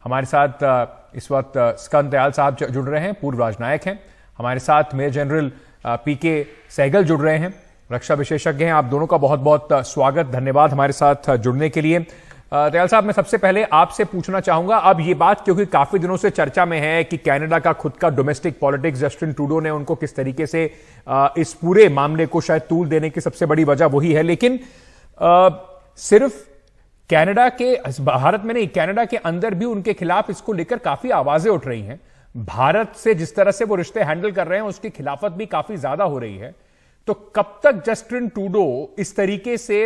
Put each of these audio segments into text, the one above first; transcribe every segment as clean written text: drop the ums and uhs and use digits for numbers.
हमारे साथ इस वक्त स्कंद दयाल साहब जुड़ रहे हैं, पूर्व राजनायक हैं। हमारे साथ मेजर जनरल पीके सहगल जुड़ रहे हैं, रक्षा विशेषज्ञ हैं। आप दोनों का बहुत बहुत स्वागत, धन्यवाद हमारे साथ जुड़ने के लिए। दयाल साहब, मैं सबसे पहले आपसे पूछना चाहूंगा, अब ये बात क्योंकि काफी दिनों से चर्चा में है कि कनाडा का खुद का डोमेस्टिक पॉलिटिक्स, जस्टिन ट्रूडो ने उनको किस तरीके से इस पूरे मामले को शायद तूल देने की सबसे बड़ी वजह वही है। लेकिन सिर्फ कनाडा के, भारत में नहीं, कनाडा के अंदर भी उनके खिलाफ इसको लेकर काफी आवाजें उठ रही हैं। भारत से जिस तरह से वो रिश्ते हैंडल कर रहे हैं उसकी खिलाफत भी काफी ज्यादा हो रही है। तो कब तक जस्टिन ट्रूडो इस तरीके से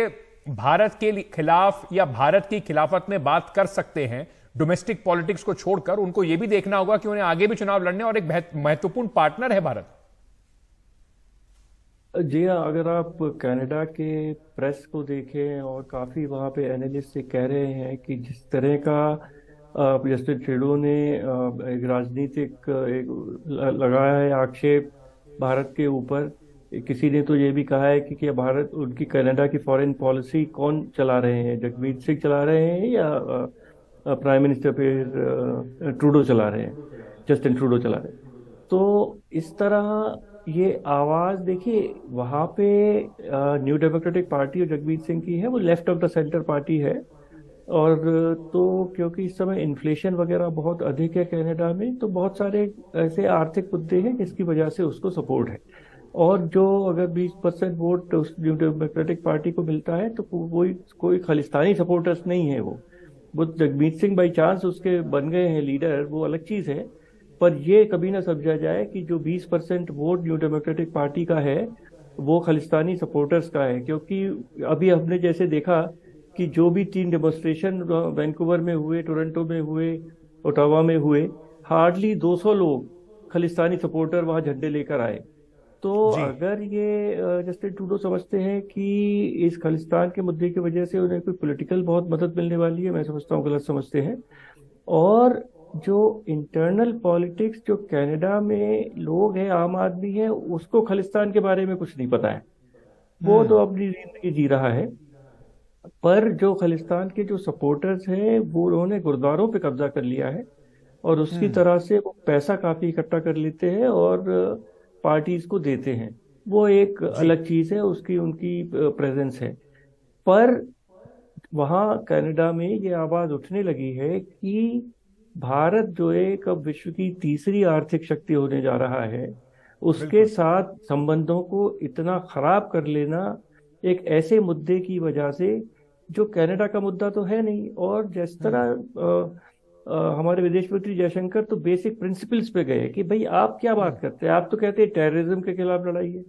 भारत के खिलाफ या भारत की खिलाफत में बात कर सकते हैं? डोमेस्टिक पॉलिटिक्स को छोड़कर उनको यह भी देखना होगा कि उन्हें आगे भी चुनाव लड़ने और एक महत्वपूर्ण पार्टनर है भारत। जी हाँ, अगर आप कनाडा के प्रेस को देखें और काफ़ी वहाँ पे एनालिस्ट कह रहे हैं कि जिस तरह का जस्टिन ट्रूडो ने एक राजनीतिक लगाया है आक्षेप भारत के ऊपर। किसी ने तो ये भी कहा है कि भारत, उनकी कनाडा की फॉरेन पॉलिसी कौन चला रहे हैं, जगमीत सिंह चला रहे हैं या प्राइम मिनिस्टर फिर ट्रूडो चला रहे हैं, जस्टिन ट्रूडो चला रहे हैं। तो इस तरह ये आवाज देखिए, वहाँ पे न्यू डेमोक्रेटिक पार्टी और जगमीत सिंह की है, वो left of the centre party है। और तो क्योंकि इस समय इन्फ्लेशन वगैरह बहुत अधिक है कनाडा में, तो बहुत सारे ऐसे आर्थिक मुद्दे हैं जिसकी वजह से उसको सपोर्ट है। और जो अगर 20% वोट उस न्यू डेमोक्रेटिक पार्टी को मिलता है तो कोई खालिस्तानी सपोर्टर्स नहीं है। वो जगमीत सिंह बाई चांस उसके बन गए हैं लीडर, वो अलग चीज है। पर ये कभी ना समझा जाए कि जो 20% वोट न्यू डेमोक्रेटिक पार्टी का है वो खालिस्तानी सपोर्टर्स का है। क्योंकि अभी हमने जैसे देखा कि जो भी 3 डेमोन्स्ट्रेशन वैंकूवर में हुए, टोरंटो में हुए, ओटावा में हुए, हार्डली 200 लोग खालिस्तानी सपोर्टर वहां झंडे लेकर आए। तो अगर ये जस्टिन ट्रूडो समझते हैं कि इस खालिस्तान के मुद्दे की वजह से उन्हें कोई पॉलिटिकल बहुत मदद मिलने वाली है, मैं समझता हूँ गलत समझते हैं। और जो इंटरनल पॉलिटिक्स जो कनाडा में लोग हैं, आम आदमी है, उसको खालिस्तान के बारे में कुछ नहीं पता है। वो तो अपनी जिंदगी जी रहा है। पर जो खालिस्तान के जो सपोर्टर्स हैं वो उन्होंने गुरुद्वारों पे कब्जा कर लिया है और उसकी तरह से वो पैसा काफी इकट्ठा कर लेते हैं और पार्टीज को देते हैं। वो एक अलग चीज है, उसकी उनकी प्रेजेंस है। पर वहाँ कनाडा में ये आवाज उठने लगी है कि भारत जो एक अब विश्व की तीसरी आर्थिक शक्ति होने जा रहा है, उसके साथ संबंधों को इतना खराब कर लेना एक ऐसे मुद्दे की वजह से जो कनाडा का मुद्दा तो है नहीं। और जिस तरह हमारे विदेश मंत्री जयशंकर तो बेसिक प्रिंसिपल्स पे गए कि भाई आप क्या बात करते हैं, आप तो कहते हैं टेररिज्म के खिलाफ लड़ाई है।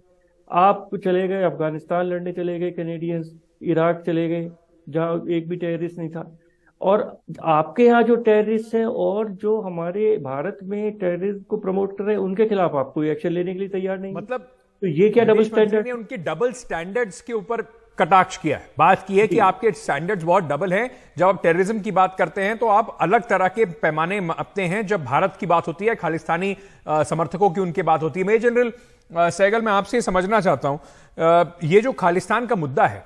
आप चले गए अफगानिस्तान लड़ने, चले गए कैनेडियंस, इराक चले गए जहाँ एक भी टेररिस्ट नहीं था। और आपके यहाँ जो टेररिस्ट हैं और जो हमारे भारत में टेररिज्म को प्रमोट कर रहे हैं, उनके खिलाफ आप कोई एक्शन लेने के लिए तैयार नहीं। मतलब तो ये क्या डबल स्टैंडर्ड? उनके डबल स्टैंडर्ड्स के ऊपर कटाक्ष किया है, बात की है कि आपके स्टैंडर्ड्स बहुत डबल हैं। जब आप टेररिज्म की बात करते हैं तो आप अलग तरह के पैमाने मापते हैं। जब भारत की बात होती है, खालिस्तानी समर्थकों की उनकी बात होती है। मेजर जनरल सहगल, मैं आपसे समझना चाहता हूं, ये जो खालिस्तान का मुद्दा है,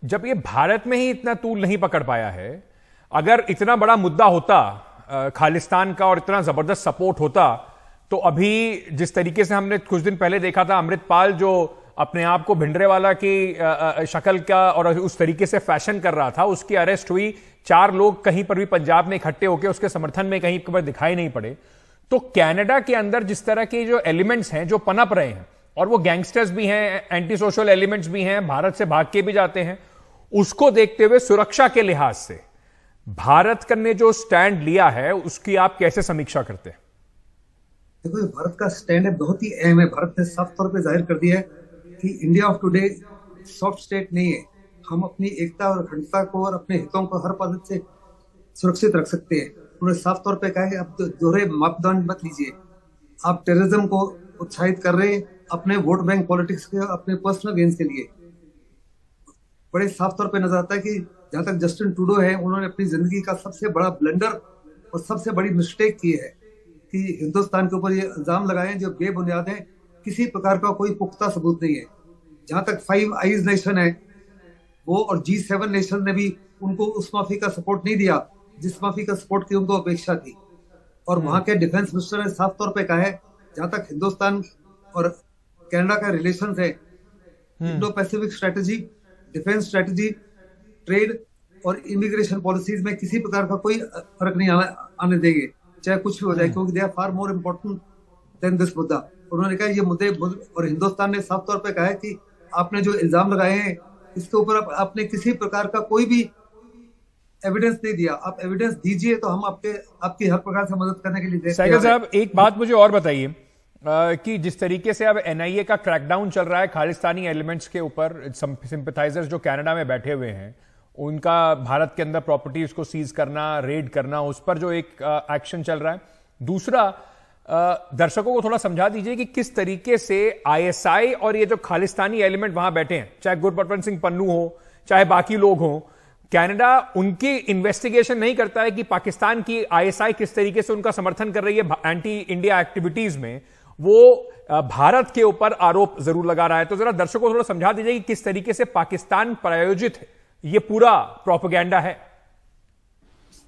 जब ये भारत में ही इतना तूल नहीं पकड़ पाया है, अगर इतना बड़ा मुद्दा होता खालिस्तान का और इतना जबरदस्त सपोर्ट होता, तो अभी जिस तरीके से हमने कुछ दिन पहले देखा था, अमृतपाल जो अपने आप को भिंडरेवाला की शक्ल का और उस तरीके से फैशन कर रहा था, उसकी अरेस्ट हुई। 4 लोग कहीं पर भी पंजाब में इकट्ठे होकर उसके समर्थन में कहीं पर दिखाई नहीं पड़े। तो कनाडा के अंदर जिस तरह के जो एलिमेंट्स हैं जो पनप रहे हैं, और वो गैंगस्टर्स भी हैं, एंटी सोशल एलिमेंट्स भी हैं, भारत से भाग के भी जाते हैं, उसको देखते हुए सुरक्षा के लिहाज से भारत ने जो स्टैंड लिया है उसकी आप कैसे समीक्षा करते हैं? देखो, भारत का स्टैंड है बहुत ही अहम है। भारत ने साफ तौर पे जाहिर कर दिया है कि India of today soft state नहीं है। हम अपनी एकता और अखंडता को और अपने हितों को हर पद से सुरक्षित रख सकते हैं। उन्होंने साफ तौर पे कहा है, अब दोहरे मापदंड मत लीजिए। आप टेररिज्म को उत्साहित कर रहे हैं अपने वोट बैंक पॉलिटिक्स के, अपने पर्सनल गेन्स के लिए। बड़े साफ तौर पे नजर आता है कि जहां तक जस्टिन ट्रूडो है, उन्होंने अपनी जिंदगी का सबसे बड़ा ब्लंडर और सबसे बड़ी मिस्टेक की है कि हिंदुस्तान के ऊपर ये इल्जाम लगाए जो बेबुनियाद है, किसी प्रकार का कोई पुख्ता सबूत नहीं है। जहां तक 5 आईज नेशन है वो और G7 नेशन ने भी उनको उस माफी का सपोर्ट नहीं दिया जिस माफी का सपोर्ट की उनको अपेक्षा थी। और वहां के डिफेंस मिनिस्टर ने साफ तौर पे कहा है, जहां तक हिंदुस्तान और कनाडा का रिलेशन है, Indo Pacific strategy, defence strategy, trade और इमिग्रेशन पॉलिसीज में किसी प्रकार का कोई फर्क नहीं आने देंगे, चाहे कुछ भी हो जाए, क्योंकि they are far more important than this मुद्दा। उन्होंने कहा ये मुद्दे, और हिंदुस्तान ने साफ तौर पे कहा है कि आपने जो इल्जाम लगाए हैं इसके ऊपर आपने किसी प्रकार का कोई भी एविडेंस नहीं दिया, आप एविडेंस दीजिए तो हम आपकी हर प्रकार से मदद करने के लिए सहगल साहब, एक बात मुझे और बताइए कि जिस तरीके से अब एनआईए का क्रैकडाउन चल रहा है खालिस्तानी एलिमेंट्स के ऊपर, सिंपैथाइजर्स जो कनाडा में बैठे हुए हैं, उनका भारत के अंदर प्रॉपर्टीज को सीज करना, रेड करना, उस पर जो एक एक्शन चल रहा है। दूसरा, दर्शकों को थोड़ा समझा दीजिए कि किस तरीके से आईएसआई और ये जो खालिस्तानी एलिमेंट वहां बैठे हैं, चाहे गुरबचन सिंह पन्नू हो, चाहे बाकी लोग हों, कनाडा उनकी इन्वेस्टिगेशन नहीं करता है कि पाकिस्तान की आईएसआई किस तरीके से उनका समर्थन कर रही है एंटी इंडिया एक्टिविटीज में। वो भारत के ऊपर आरोप जरूर लगा रहा है। तो जरा दर्शकों को थोड़ा समझा दीजिए कि किस तरीके से पाकिस्तान प्रायोजित ये पूरा प्रोपेगेंडा है।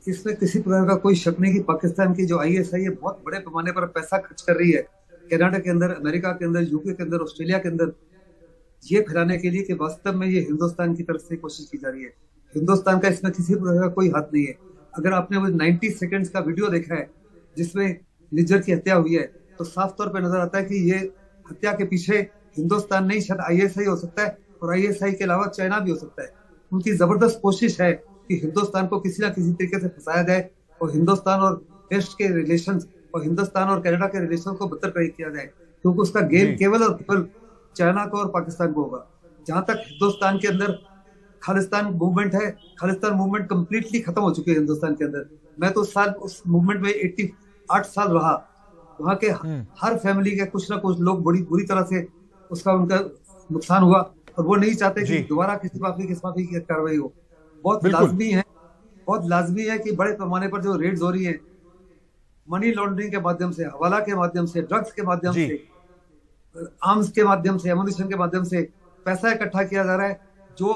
इसमें किसी प्रकार का कोई शक नहीं कि पाकिस्तान की जो आईएसआई है बहुत बड़े पैमाने पर पैसा खर्च कर रही है कनाडा के अंदर, अमेरिका के अंदर, यूके के अंदर, ऑस्ट्रेलिया के अंदर, ये फैलाने के लिए कि वास्तव में ये हिंदुस्तान की तरफ से कोशिश की जा रही है। हिंदुस्तान का इसमें किसी प्रकार का कोई हाथ नहीं है। अगर आपने वो 90 सेकंड्स का वीडियो देखा है जिसमें निज्जर की हत्या हुई है, तो साफ तौर पर नजर आता है कि ये हत्या के पीछे हिंदुस्तान नहीं, शायद आईएसआई हो सकता है, और आईएसआई के अलावा चाइना भी हो सकता है। उनकी जबरदस्त कोशिश है कि हिंदुस्तान को किसी ना किसी तरीके से फंसाया जाए और हिंदुस्तान और वेस्ट के रिलेशन और हिंदुस्तान और कनाडा के रिलेशन को बदतर किया जाए, क्योंकि उसका गेम केवल और केवल चाइना को और पाकिस्तान को होगा। जहां तक हिंदुस्तान के अंदर खालिस्तान मूवमेंट है, खालिस्तान मूवमेंट कंप्लीटली खत्म हो चुकी है हिंदुस्तान के अंदर। मैं तो उस मूवमेंट में 88 साल रहा। वहां के हर फैमिली के कुछ ना कुछ लोग बड़ी बुरी तरह से उनका नुकसान हुआ, और वो नहीं चाहते कि दोबारा किसी माफी की कार्रवाई हो। बहुत लाजमी है कि बड़े पैमाने पर जो रेड्स हो रही है, मनी लॉन्ड्रिंग के माध्यम से, हवाला के माध्यम से, ड्रग्स के माध्यम से, आर्म्स के माध्यम से, एमुनिशन के माध्यम से पैसा इकट्ठा किया जा रहा है। जो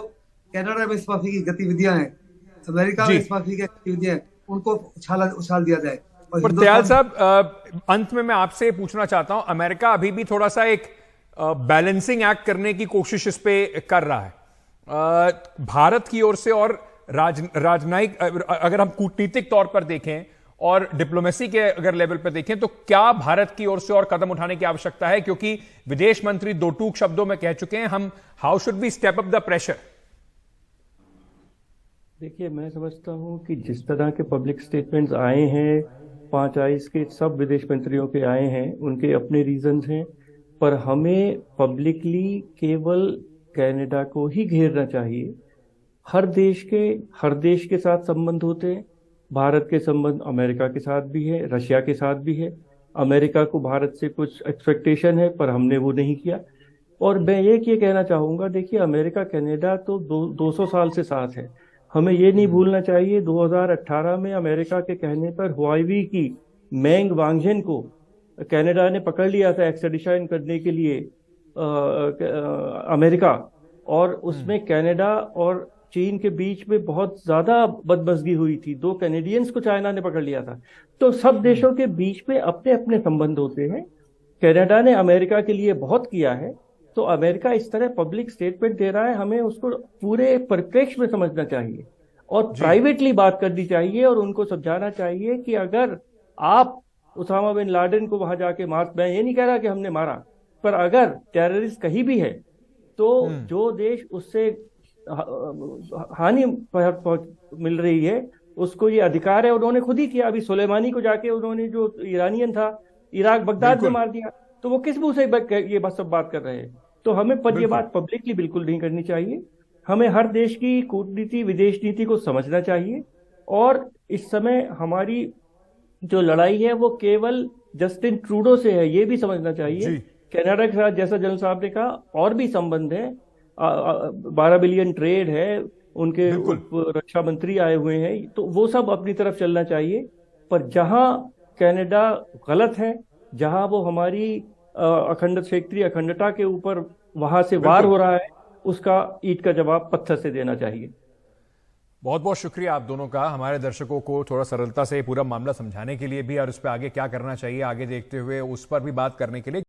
कनाडा में इस माफी की गतिविधियां हैं, अमेरिका में इस माफी की गतिविधियां हैं, उनको उछाल दिया जाए। पर दयाल साहब, अंत में मैं आपसे पूछना चाहता हूं, अमेरिका अभी भी थोड़ा सा एक बैलेंसिंग एक्ट करने की कोशिश इस पे कर रहा है भारत की ओर से, और राजनयिक, अगर हम कूटनीतिक तौर पर देखें और डिप्लोमेसी के अगर लेवल पर देखें, तो क्या भारत की ओर से और कदम उठाने की आवश्यकता है? क्योंकि विदेश मंत्री दो टूक शब्दों में कह चुके हैं, हम how should we step up the pressure. देखिए, मैं समझता हूं कि जिस तरह के पब्लिक स्टेटमेंट्स आए हैं, 5 आईज के सब विदेश मंत्रियों के आए हैं, उनके अपने रीजंस हैं, पर हमें पब्लिकली केवल कनाडा को ही घेरना चाहिए। हर देश के साथ संबंध होते हैं। भारत के संबंध अमेरिका के साथ भी है, रशिया के साथ भी है। अमेरिका को भारत से कुछ एक्सपेक्टेशन है, पर हमने वो नहीं किया। और मैं ये कहना चाहूँगा, देखिए, अमेरिका कनाडा तो 200 साल से साथ है। हमें ये नहीं भूलना चाहिए, 2018 में अमेरिका के कहने पर हुआवी की मैंग वांगजेन को कनाडा ने पकड़ लिया था एक्सट्रेडिशन करने के लिए अमेरिका, और उसमें कनाडा और चीन के बीच में बहुत ज्यादा बदमजगी हुई थी। 2 कैनेडियंस को चाइना ने पकड़ लिया था। तो सब देशों के बीच में अपने अपने संबंध होते हैं। कनाडा ने अमेरिका के लिए बहुत किया है, तो अमेरिका इस तरह पब्लिक स्टेटमेंट दे रहा है, हमें उसको पूरे परिप्रेक्ष्य में समझना चाहिए और प्राइवेटली बात करनी चाहिए, और उनको समझाना चाहिए कि अगर आप उसामा बिन लादेन को वहां जाके मैं ये नहीं कह रहा कि हमने मारा, पर अगर टेररिस्ट कहीं भी है तो जो देश उससे हानि मिल रही है उसको ये अधिकार है, उन्होंने खुद ही किया। अभी सुलेमानी को जाके उन्होंने, जो ईरानियन था, इराक बगदाद में मार दिया, तो वो किस मुंह से ये सब बात कर रहे हैं? तो हमें ये बात पब्लिकली बिल्कुल नहीं करनी चाहिए। हमें हर देश की कूटनीति, विदेश नीति को समझना चाहिए, और इस समय हमारी जो लड़ाई है वो केवल जस्टिन ट्रूडो से है, ये भी समझना चाहिए। कनाडा के साथ, जैसा जनरल साहब ने कहा, और भी संबंध है, 12 बिलियन ट्रेड है, उनके रक्षा मंत्री आए हुए हैं, तो वो सब अपनी तरफ चलना चाहिए। पर जहां कनाडा गलत है, जहां वो हमारी क्षेत्रीय अखंडता के ऊपर वहां से वार हो रहा है, उसका ईंट का जवाब पत्थर से देना चाहिए। बहुत बहुत शुक्रिया आप दोनों का, हमारे दर्शकों को थोड़ा सरलता से पूरा मामला समझाने के लिए भी और उस पर आगे क्या करना चाहिए आगे देखते हुए उस पर भी बात करने के लिए।